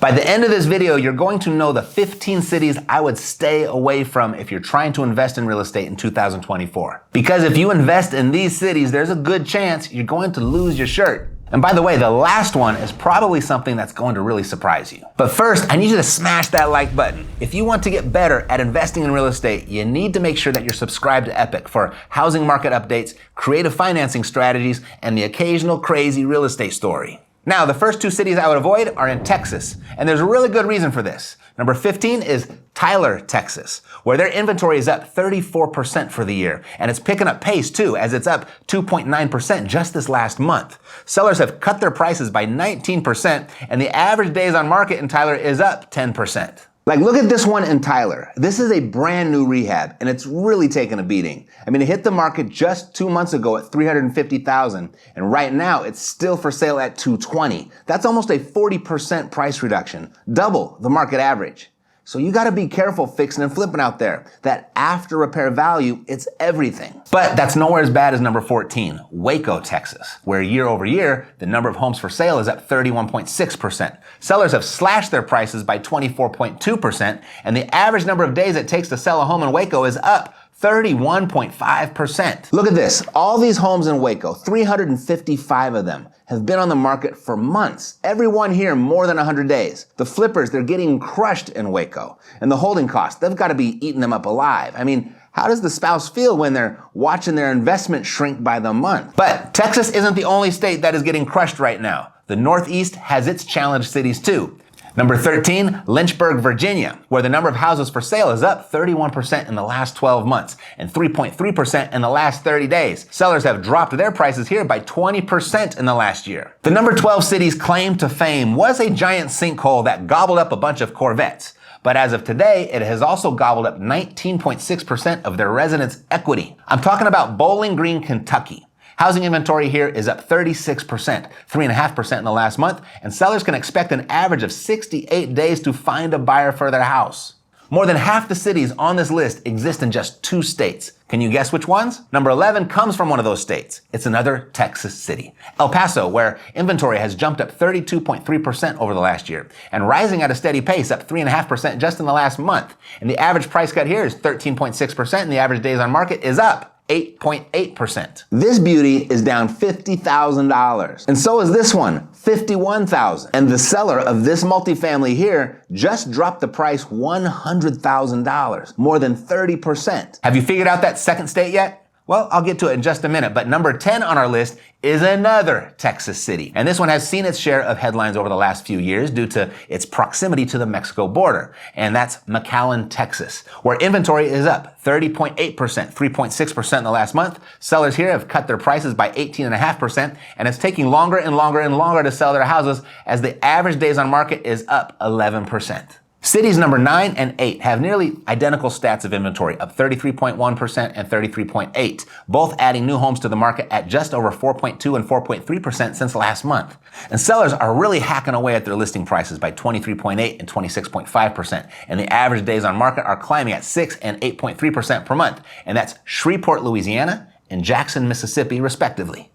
By the end of this video, you're going to know the 15 cities I would stay away from if you're trying to invest in real estate in 2024. Because if you invest in these cities, there's a good chance you're going to lose your shirt. And by the way, the last one is probably something that's going to really surprise you. But first, I need you to smash that like button. If you want to get better at investing in real estate, you need to make sure that you're subscribed to Epic for housing market updates, creative financing strategies, and the occasional crazy real estate story. Now, the first two cities I would avoid are in Texas, and there's a really good reason for this. Number 15 is Tyler, Texas, where their inventory is up 34% for the year, and it's picking up pace too, as it's up 2.9% just this last month. Sellers have cut their prices by 19%, and the average days on market in Tyler is up 10%. Like, look at this one in Tyler. This is a brand new rehab, and it's really taken a beating. I mean, it hit the market just 2 months ago at $350,000, and right now it's still for sale at $220,000. That's almost a 40% price reduction, double the market average. So you gotta be careful fixing and flipping out there. That after repair value, it's everything. But that's nowhere as bad as number 14, Waco, Texas, where year over year, the number of homes for sale is up 31.6%. Sellers have slashed their prices by 24.2%, and the average number of days it takes to sell a home in Waco is up 31.5%. Look at this. All these homes in Waco, 355 of them, have been on the market for months. Every one here more than 100 days. The flippers, they're getting crushed in Waco. And the holding costs, they've got to be eating them up alive. I mean, how does the spouse feel when they're watching their investment shrink by the month? But Texas isn't the only state that is getting crushed right now. The Northeast has its challenged cities too. Number 13, Lynchburg, Virginia, where the number of houses for sale is up 31% in the last 12 months and 3.3% in the last 30 days. Sellers have dropped their prices here by 20% in the last year. The number 12 city's claim to fame was a giant sinkhole that gobbled up a bunch of Corvettes. But as of today, it has also gobbled up 19.6% of their residents' equity. I'm talking about Bowling Green, Kentucky. Housing inventory here is up 36%, 3.5% in the last month, and sellers can expect an average of 68 days to find a buyer for their house. More than half the cities on this list exist in just 2 states. Can you guess which ones? Number 11 comes from one of those states. It's another Texas city, El Paso, where inventory has jumped up 32.3% over the last year and rising at a steady pace, up 3.5% just in the last month. And the average price cut here is 13.6%, and the average days on market is up 8.8%. This beauty is down $50,000. And so is this one, $51,000. And the seller of this multifamily here just dropped the price $100,000, more than 30%. Have you figured out that second state yet? Well, I'll get to it in just a minute, but number 10 on our list is another Texas city. And this one has seen its share of headlines over the last few years due to its proximity to the Mexico border. And that's McAllen, Texas, where inventory is up 30.8%, 3.6% in the last month. Sellers here have cut their prices by 18.5%, and it's taking longer and longer and longer to sell their houses as the average days on market is up 11%. Cities number 9 and 8 have nearly identical stats of inventory, up 33.1% and 33.8%, both adding new homes to the market at just over 4.2 and 4.3% since last month. And sellers are really hacking away at their listing prices by 23.8 and 26.5%, and the average days on market are climbing at 6 and 8.3% per month, and that's Shreveport, Louisiana, and Jackson, Mississippi, respectively.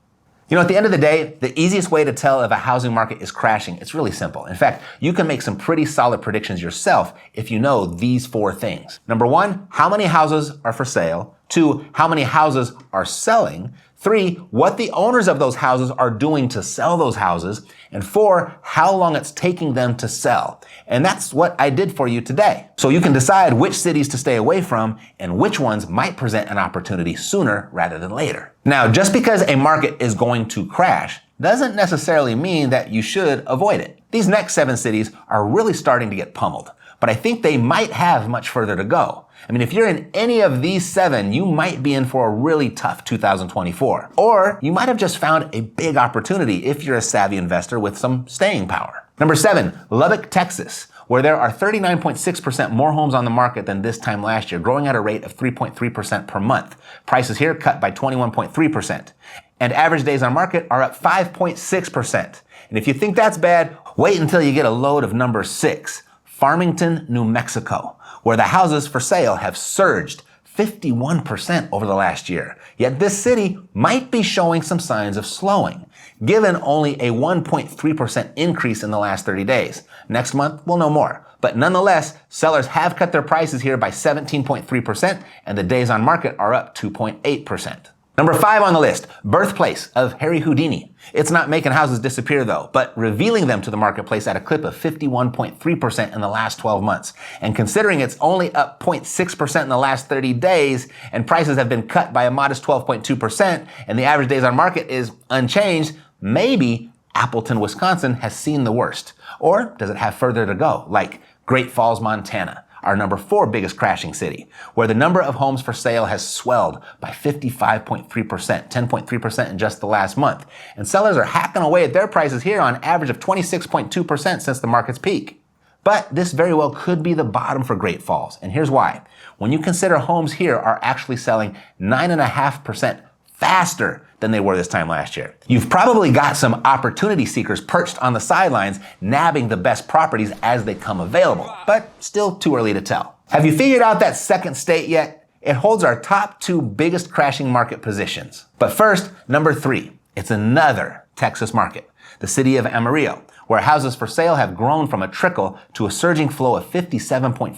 You know, at the end of the day, the easiest way to tell if a housing market is crashing, it's really simple. In fact, you can make some pretty solid predictions yourself if you know these 4 things. Number 1, how many houses are for sale? 2, how many houses are selling? 3, what the owners of those houses are doing to sell those houses. And 4, how long it's taking them to sell. And that's what I did for you today. So you can decide which cities to stay away from and which ones might present an opportunity sooner rather than later. Now, just because a market is going to crash doesn't necessarily mean that you should avoid it. These next 7 cities are really starting to get pummeled, but I think they might have much further to go. I mean, if you're in any of these 7, you might be in for a really tough 2024. Or you might have just found a big opportunity if you're a savvy investor with some staying power. Number 7, Lubbock, Texas, where there are 39.6% more homes on the market than this time last year, growing at a rate of 3.3% per month. Prices here cut by 21.3%. And average days on market are up 5.6%. And if you think that's bad, wait until you get a load of number 6, Farmington, New Mexico, where the houses for sale have surged 51% over the last year. Yet this city might be showing some signs of slowing. given only a 1.3% increase in the last 30 days. Next month, we'll know more. But nonetheless, sellers have cut their prices here by 17.3%, and the days on market are up 2.8%. Number 5 on the list, birthplace of Harry Houdini. It's not making houses disappear though, but revealing them to the marketplace at a clip of 51.3% in the last 12 months. And considering it's only up 0.6% in the last 30 days, and prices have been cut by a modest 12.2%, and the average days on market is unchanged, maybe Appleton, Wisconsin has seen the worst. Or does it have further to go, like Great Falls, Montana, our number 4 biggest crashing city, where the number of homes for sale has swelled by 55.3%, 10.3% in just the last month. And sellers are hacking away at their prices here on average of 26.2% since the market's peak. But this very well could be the bottom for Great Falls, and here's why. When you consider homes here are actually selling 9.5% faster than they were this time last year. You've probably got some opportunity seekers perched on the sidelines, nabbing the best properties as they come available, but still too early to tell. Have you figured out that second state yet? It holds our top 2 biggest crashing market positions. But first, number 3, it's another Texas market, the city of Amarillo, where houses for sale have grown from a trickle to a surging flow of 57.5%,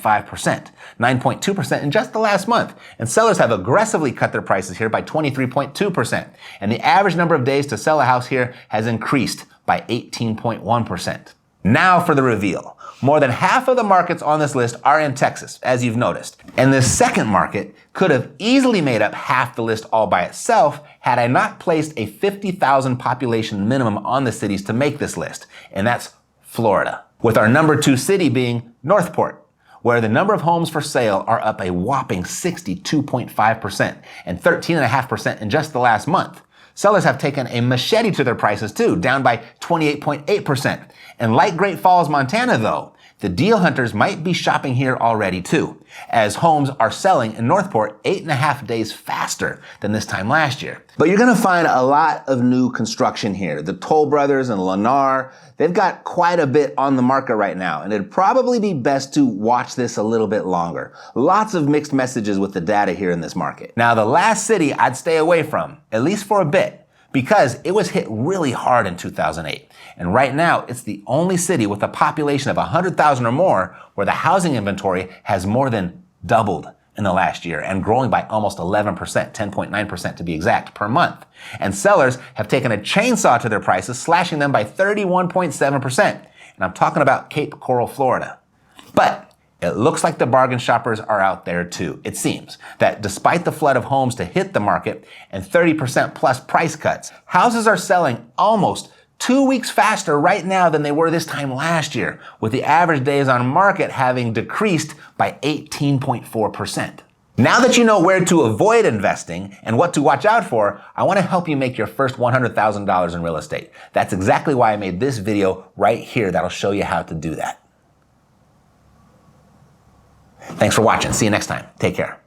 9.2% in just the last month. And sellers have aggressively cut their prices here by 23.2%. And the average number of days to sell a house here has increased by 18.1%. Now for the reveal. More than half of the markets on this list are in Texas, as you've noticed. And this second market could have easily made up half the list all by itself had I not placed a 50,000 population minimum on the cities to make this list. And that's Florida. With our number 2 city being Northport, where the number of homes for sale are up a whopping 62.5% and 13.5% in just the last month. Sellers have taken a machete to their prices too, down by 28.8%. And like Great Falls, Montana though, the deal hunters might be shopping here already too, as homes are selling in Northport 8.5 days faster than this time last year. But you're gonna find a lot of new construction here. The Toll Brothers and Lennar, they've got quite a bit on the market right now, and it'd probably be best to watch this a little bit longer. Lots of mixed messages with the data here in this market. Now, the last city I'd stay away from, at least for a bit, because it was hit really hard in 2008. And right now, it's the only city with a population of 100,000 or more where the housing inventory has more than doubled in the last year and growing by almost 11%, 10.9% to be exact, per month. And sellers have taken a chainsaw to their prices, slashing them by 31.7%. And I'm talking about Cape Coral, Florida. But it looks like the bargain shoppers are out there too. It seems that despite the flood of homes to hit the market and 30% plus price cuts, houses are selling almost 2 weeks faster right now than they were this time last year, with the average days on market having decreased by 18.4%. Now that you know where to avoid investing and what to watch out for, I want to help you make your first $100,000 in real estate. That's exactly why I made this video right here that'll show you how to do that. Thanks for watching. See you next time. Take care.